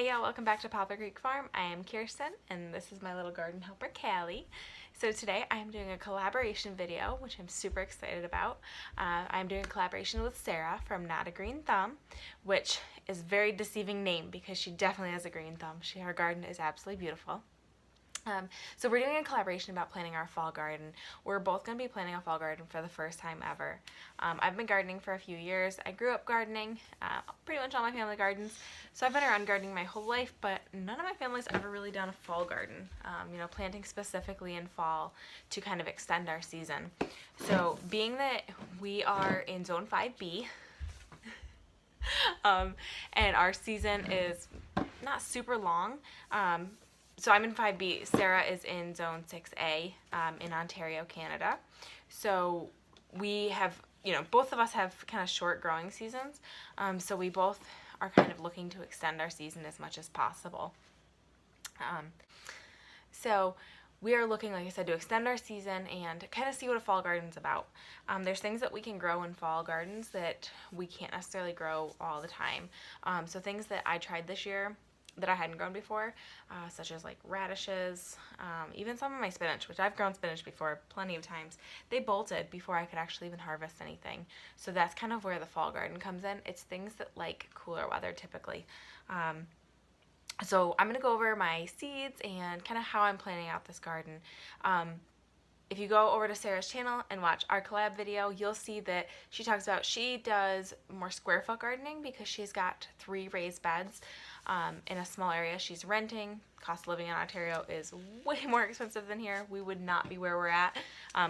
Hey y'all, welcome back to Poplar Creek Farm. I am Kirsten and this is my little garden helper Callie. So today I'm doing a collaboration video, which I'm super excited about. I'm doing a collaboration with Sarah from Not a Green Thumb, which is a very deceiving name because she definitely has a green thumb. Her garden is absolutely beautiful. So we're doing a collaboration about planting our fall garden. We're both going to be planting a fall garden for the first time ever. I've been gardening for a few years. I grew up gardening, pretty much all my family gardens. So I've been around gardening my whole life, but none of my family's ever really done a fall garden, planting specifically in fall to kind of extend our season. So being that we are in Zone 5B, and our season is not super long, so I'm in 5B. Sarah is in Zone 6A in Ontario, Canada. So we have, both of us have kind of short growing seasons. So we both are kind of looking to extend our season as much as possible. So we are looking, like I said, to extend our season and kind of see what a fall garden's about. There's things that we can grow in fall gardens that we can't necessarily grow all the time. So things that I tried this year that I hadn't grown before, such as like radishes, even some of my spinach, which I've grown spinach before plenty of times, they bolted before I could actually even harvest anything. So that's kind of where the fall garden comes in. It's things that like cooler weather typically. So I'm going to go over my seeds and kind of how I'm planning out this garden. If you go over to Sarah's channel and watch our collab video, you'll see that she does more square foot gardening because she's got 3 raised beds in a small area she's renting. Cost of living in Ontario is way more expensive than here. We would not be where we're at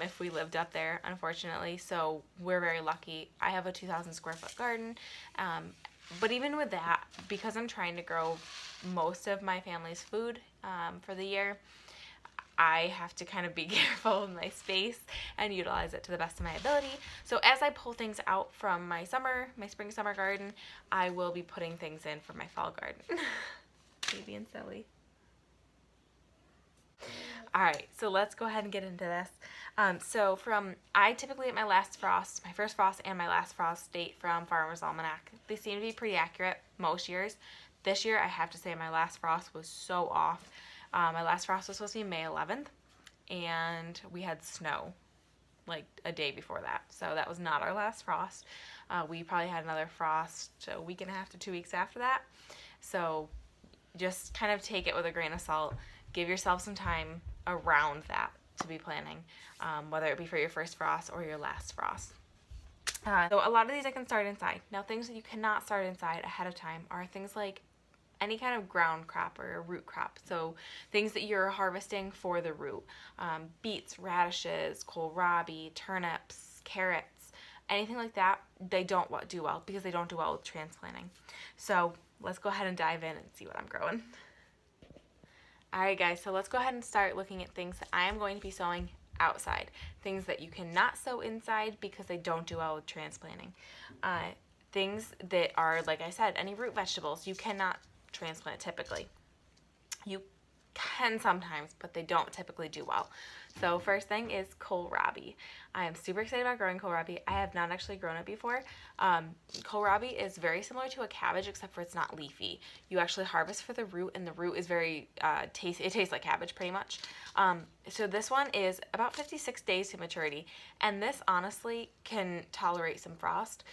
if we lived up there, unfortunately. So we're very lucky. I have a 2,000 square foot garden. But even with that, because I'm trying to grow most of my family's food for the year, I have to kind of be careful in my space and utilize it to the best of my ability. So as I pull things out from my spring summer garden, I will be putting things in for my fall garden. Baby and silly. Alright, so let's go ahead and get into this. I typically get my first frost and my last frost date from Farmer's Almanac. They seem to be pretty accurate most years. This year, I have to say my last frost was so off. My last frost was supposed to be May 11th, and we had snow like a day before that. So that was not our last frost. We probably had another frost a week and a half to 2 weeks after that. So just kind of take it with a grain of salt. Give yourself some time around that to be planning, whether it be for your first frost or your last frost. So a lot of these I can start inside. Now, things that you cannot start inside ahead of time are things like any kind of ground crop or a root crop. So things that you're harvesting for the root. Beets, radishes, kohlrabi, turnips, carrots, anything like that, they don't do well because they don't do well with transplanting. So let's go ahead and dive in and see what I'm growing. Alright guys, so let's go ahead and start looking at things that I am going to be sowing outside. Things that you cannot sow inside because they don't do well with transplanting. Things that are, like I said, any root vegetables, you cannot transplant typically. You can sometimes, but they don't typically do well. So first thing is kohlrabi. I am super excited about growing kohlrabi. I have not actually grown it before. Kohlrabi is very similar to a cabbage except for it's not leafy. You actually harvest for the root, and the root is very tasty. It tastes like cabbage pretty much. So this one is about 56 days to maturity, and this honestly can tolerate some frost.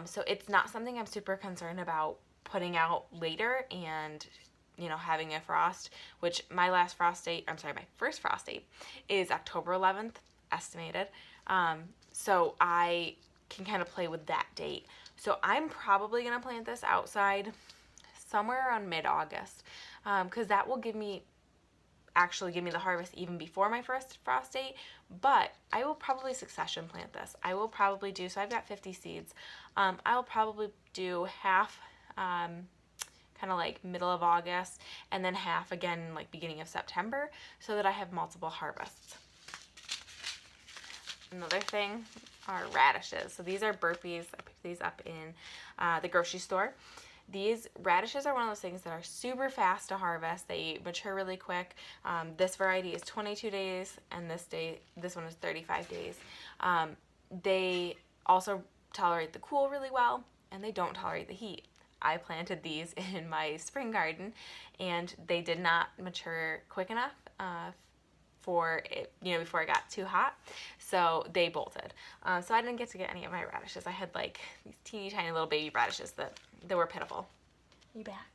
So it's not something I'm super concerned about putting out later and having a frost, which my first frost date is October 11th estimated. So I can kind of play with that date. So I'm probably going to plant this outside somewhere around mid-August, because that will give me the harvest even before my first frost date. But I will probably succession plant this. So I've got 50 seeds. I'll probably do half kind of like middle of August, and then half again like beginning of September, so that I have multiple harvests. Another thing are radishes. So these are Burpees. I picked these up in the grocery store. These radishes are one of those things that are super fast to harvest. They mature really quick. This variety is 22 days, and this one is 35 days. They also tolerate the cool really well, and they don't tolerate the heat. I planted these in my spring garden, and they did not mature quick enough for it, before it got too hot, so they bolted. So I didn't get to get any of my radishes. I had like these teeny tiny little baby radishes that were pitiful. You back?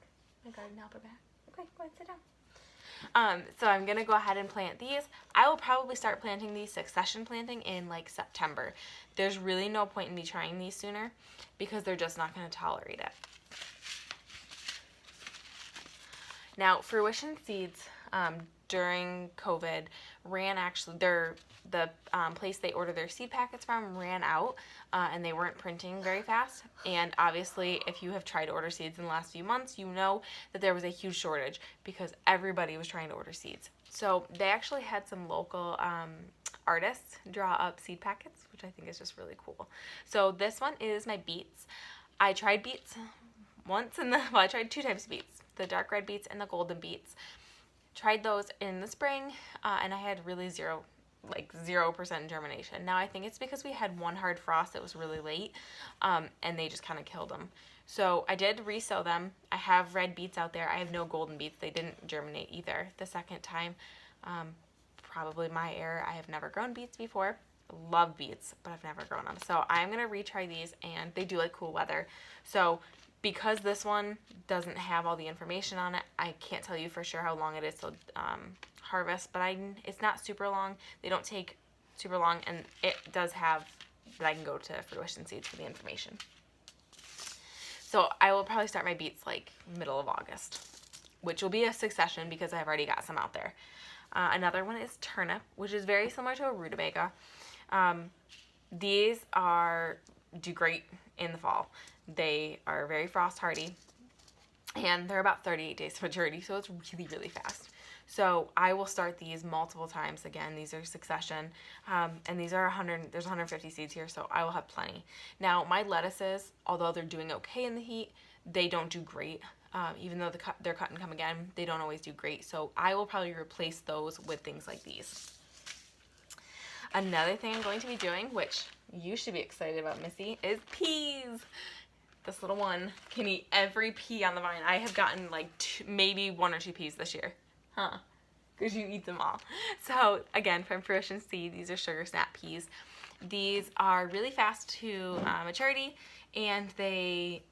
My garden helper back? Okay, go ahead, sit down. So I'm gonna go ahead and plant these. I will probably start planting these succession planting in like September. There's really no point in me trying these sooner because they're just not gonna tolerate it. Now, Fruition Seeds, during COVID, the place they order their seed packets from ran out, and they weren't printing very fast. And obviously, if you have tried to order seeds in the last few months, you know that there was a huge shortage because everybody was trying to order seeds. So they actually had some local artists draw up seed packets, which I think is just really cool. So this one is my beets. I tried beets once I tried 2 types of beets, the dark red beets and the golden beets. Tried those in the spring, and I had really 0% germination. Now I think it's because we had one hard frost that was really late, and they just kind of killed them. So I did resow them. I have red beets out there. I have no golden beets. They didn't germinate either the second time. Probably my error. I have never grown beets before. Love beets, but I've never grown them. So I'm going to retry these, and they do like cool weather. So because this one doesn't have all the information on it, I can't tell you for sure how long it is to harvest, but it's not super long. They don't take super long, and it does have that I can go to Fruition Seeds for the information. So I will probably start my beets like middle of August, which will be a succession because I've already got some out there. Another one is turnip, which is very similar to a rutabaga. These do great in the fall. They are very frost hardy, and they're about 38 days to maturity, so it's really, really fast. So I will start these multiple times. Again, these are succession, and these are there's 150 seeds here, so I will have plenty. Now, my lettuces, although they're doing okay in the heat, they don't do great. Even though they're cut and come again, they don't always do great. So I will probably replace those with things like these. Another thing I'm going to be doing, which you should be excited about, Missy, is peas. This little one can eat every pea on the vine. I have gotten like maybe 1 or 2 peas this year. Huh. Because you eat them all. So again, from Fruition Seed, these are sugar snap peas. These are really fast to maturity, and they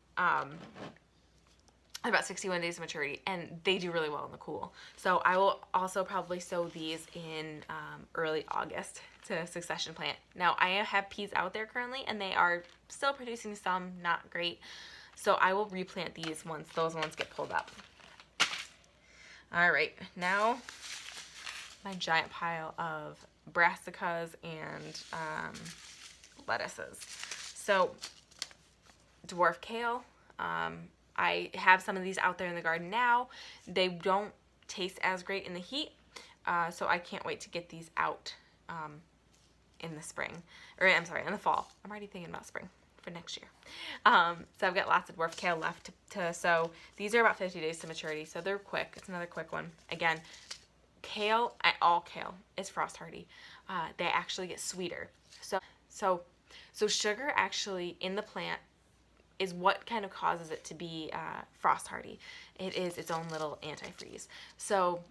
about 61 days of maturity, and they do really well in the cool. So I will also probably sow these in early August to succession plant. Now I have peas out there currently, and they are still producing some, not great. So I will replant these once those ones get pulled up. All right, now my giant pile of brassicas and lettuces. So dwarf kale. I have some of these out there in the garden now. They don't taste as great in the heat, so I can't wait to get these out in the spring. Or I'm sorry, in the fall. I'm already thinking about spring for next year. So I've got lots of dwarf kale left to sow. These are about 50 days to maturity, so they're quick. It's another quick one. Again, kale, all kale is frost hardy. They actually get sweeter. So sugar actually in the plant is what kind of causes it to be frost hardy. It is its own little antifreeze. So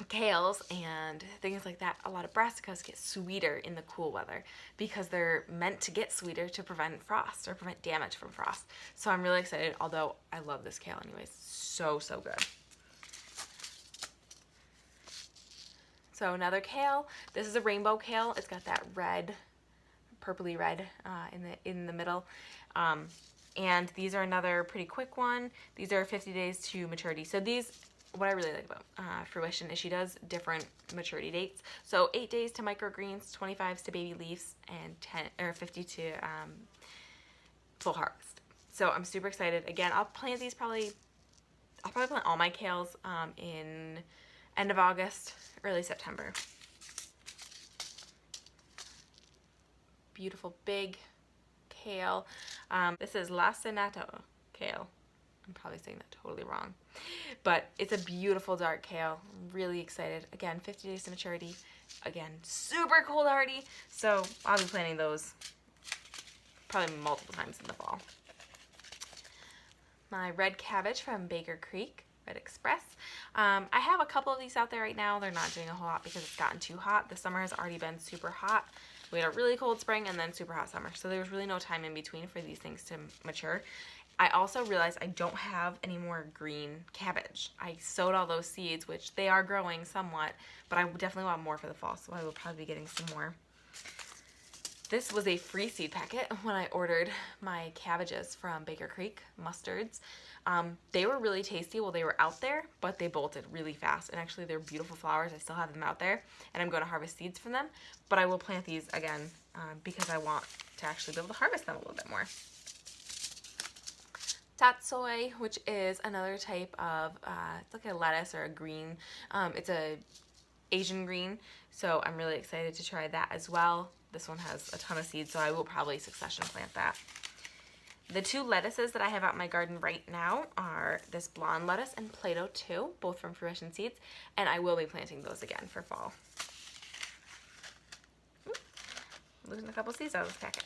kales and things like that, a lot of brassicas get sweeter in the cool weather because they're meant to get sweeter to prevent frost or prevent damage from frost. So I'm really excited, although I love this kale anyways. So good. So another kale. This is a rainbow kale. It's got that red, purpley red in the middle. And these are another pretty quick one. These are 50 days to maturity. So these, what I really like about Fruition is she does different maturity dates. So 8 days to microgreens, 25 to baby leaves, and 50 to full harvest. So I'm super excited. Again, I'll plant these I'll probably plant all my kales in end of August, early September. Beautiful big kale. This is Lacinato Kale. I'm probably saying that totally wrong, but it's a beautiful dark kale. I'm really excited. Again, 50 days to maturity. Again, super cold hardy. So I'll be planting those probably multiple times in the fall. my red cabbage from Baker Creek, Red Express. I have a couple of these out there right now. They're not doing a whole lot because it's gotten too hot. The summer has already been super hot. We had a really cold spring and then super hot summer. So there was really no time in between for these things to mature. I also realized I don't have any more green cabbage. I sowed all those seeds, which they are growing somewhat, but I definitely want more for the fall, so I will probably be getting some more. This was a free seed packet when I ordered my cabbages from Baker Creek, mustards. They were really tasty while they were out there, but they bolted really fast. And actually, they're beautiful flowers. I still have them out there, and I'm going to harvest seeds from them. But I will plant these again because I want to actually be able to harvest them a little bit more. Tatsoi, which is another type of, it's like a lettuce or a green. It's a Asian green, so I'm really excited to try that as well. This one has a ton of seeds, so I will probably succession plant that. The two lettuces that I have out in my garden right now are this blonde lettuce and Play-Doh 2, both from Fruition Seeds, and I will be planting those again for fall. Ooh, losing a couple seeds out of this packet.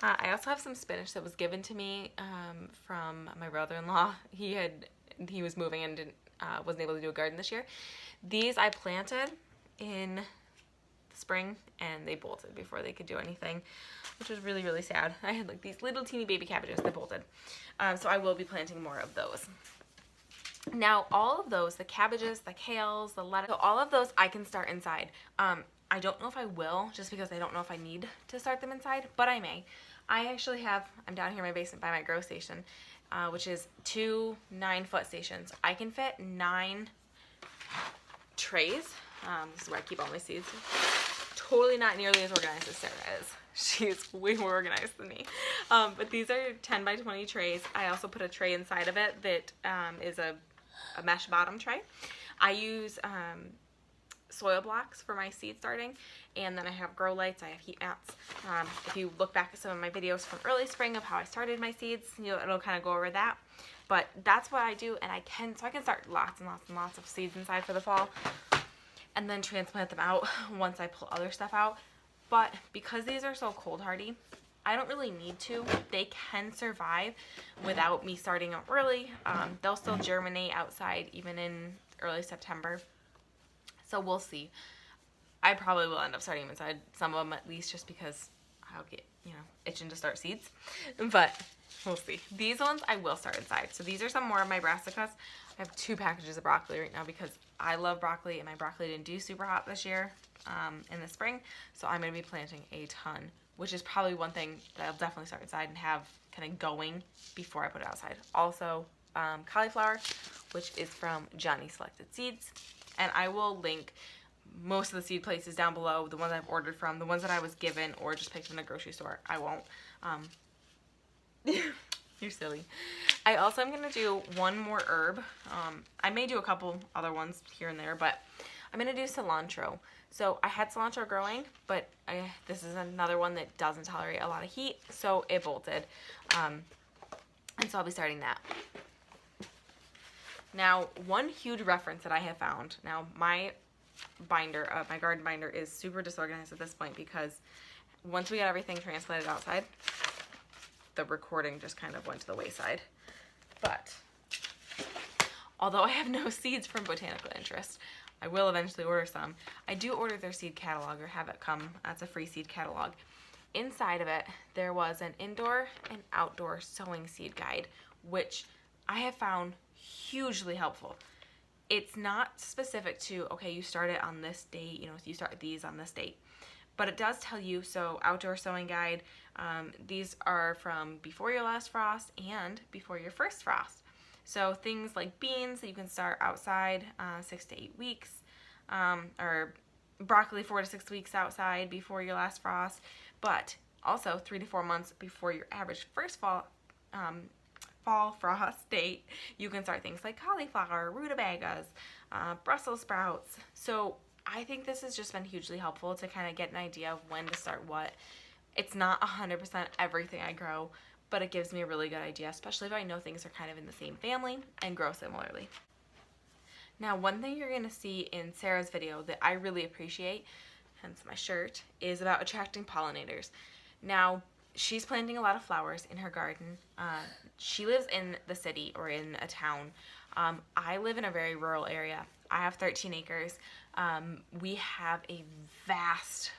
I also have some spinach that was given to me from my brother-in-law. He was moving and wasn't able to do a garden this year. These I planted in the spring and they bolted before they could do anything, which was really, really sad. I had like these little teeny baby cabbages that bolted. So I will be planting more of those. Now all of those, the cabbages, the kales, the lettuce, so all of those I can start inside. I don't know if I will, just because I don't know if I need to start them inside, but I may. I actually have, I'm down here in my basement by my grow station, which is 2 9-foot stations. I can fit 9 trays. This is where I keep all my seeds. Totally not nearly as organized as Sarah is. She's way more organized than me. But these are 10 by 20 trays. I also put a tray inside of it that is a mesh bottom tray. I use soil blocks for my seed starting, and then I have grow lights, I have heat mats. If you look back at some of my videos from early spring of how I started my seeds, it'll kind of go over that. But that's what I do, and I can start lots and lots and lots of seeds inside for the fall, and then transplant them out once I pull other stuff out. But because these are so cold hardy, I don't really need to. They can survive without me starting them early. They'll still germinate outside even in early September. So we'll see. I probably will end up starting them inside, some of them at least, just because I'll get, itching to start seeds. But we'll see. These ones I will start inside. So these are some more of my brassicas. I have 2 packages of broccoli right now because I love broccoli, and my broccoli didn't do super hot this year in the spring. So I'm going to be planting a ton, which is probably one thing that I'll definitely start inside and have kind of going before I put it outside. Also, cauliflower, which is from Johnny Selected Seeds. And I will link most of the seed places down below, the ones I've ordered from, the ones that I was given or just picked from the grocery store. I won't. You're silly. I also am going to do one more herb. I may do a couple other ones here and there, but I'm going to do cilantro. So I had cilantro growing, but this is another one that doesn't tolerate a lot of heat, so it bolted. And so I'll be starting that. Now, one huge reference that I have found, now my binder, my garden binder is super disorganized at this point because once we got everything transplanted outside, the recording just kind of went to the wayside. But although I have no seeds from Botanical Interest, I will eventually order some. I do order their seed catalog, or have it come as a free seed catalog. Inside of it, there was an indoor and outdoor sowing seed guide, which I have found hugely helpful. It's not specific to, okay, you start it on this date, you start these on this date. But it does tell you, so outdoor sowing guide, these are from before your last frost and before your first frost. So things like beans that you can start outside 6 to 8 weeks, or broccoli 4 to 6 weeks outside before your last frost, but also 3 to 4 months before your average first fall frost date. You can start things like cauliflower, rutabagas, Brussels sprouts. So I think this has just been hugely helpful to kind of get an idea of when to start what. It's not 100% everything I grow, but it gives me a really good idea, especially if I know things are kind of in the same family and grow similarly. Now, one thing you're going to see in Sarah's video that I really appreciate, hence my shirt, is about attracting pollinators. Now, she's planting a lot of flowers in her garden. She lives in the city or in a town. I live in a very rural area. I have 13 acres. We have a vast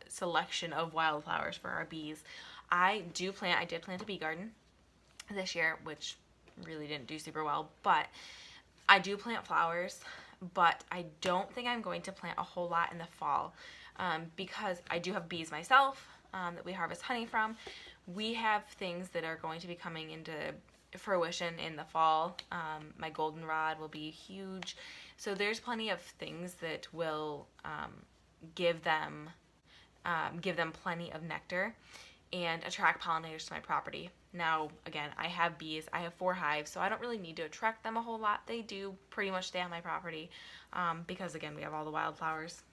selection of wildflowers for our bees. I did plant a bee garden this year, which really didn't do super well, but I do plant flowers, but I don't think I'm going to plant a whole lot in the fall because I do have bees myself that we harvest honey from. We have things that are going to be coming into fruition in the fall. My goldenrod will be huge. So there's plenty of things that will give them plenty of nectar and attract pollinators to my property. Now, again, I have bees. I have 4 hives, so I don't really need to attract them a whole lot. They do pretty much stay on my property because, again, we have all the wildflowers.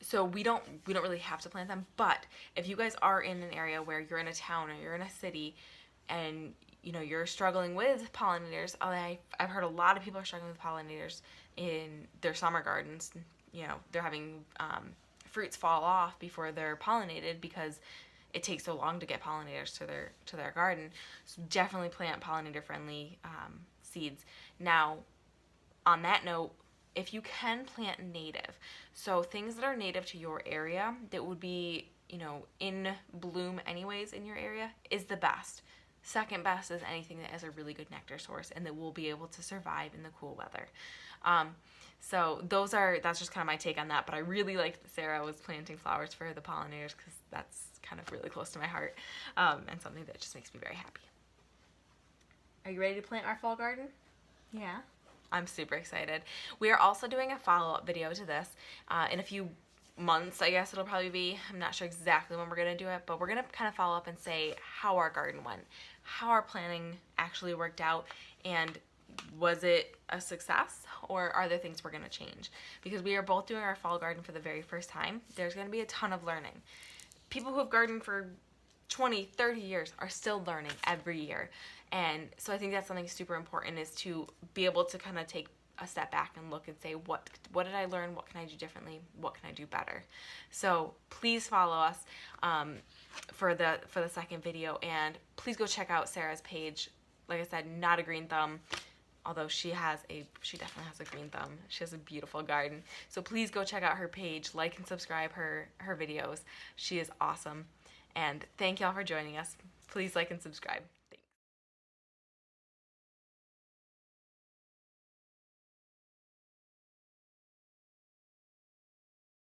So we don't really have to plant them. But if you guys are in an area where you're in a town or you're in a city and you're struggling with pollinators, I've heard a lot of people are struggling with pollinators in their summer gardens. They're having fruits fall off before they're pollinated because it takes so long to get pollinators to their garden. So definitely plant pollinator friendly seeds. Now, on that note, if you can plant native, so things that are native to your area that would be in bloom anyways in your area is the best. Second best is anything that has a really good nectar source and that will be able to survive in the cool weather. So that's just kind of my take on that, but I really liked that Sarah was planting flowers for the pollinators because that's kind of really close to my heart and something that just makes me very happy. Are you ready to plant our fall garden? Yeah. I'm super excited. We are also doing a follow-up video to this in a few months, I guess it'll probably be. I'm not sure exactly when we're going to do it, but we're going to kind of follow up and say how our garden went, how our planning actually worked out, and was it a success or are there things we're going to change? Because we are both doing our fall garden for the very first time. There's going to be a ton of learning. People who have gardened for 20, 30 years are still learning every year. And so I think that's something super important is to be able to kind of take a step back and look and say, what did I learn? What can I do differently? What can I do better? So please follow us for the second video, and please go check out Sarah's page. Like I said, not a green thumb, although she definitely has a green thumb. She has a beautiful garden. So please go check out her page, like and subscribe her videos. She is awesome. And thank y'all for joining us. Please like and subscribe.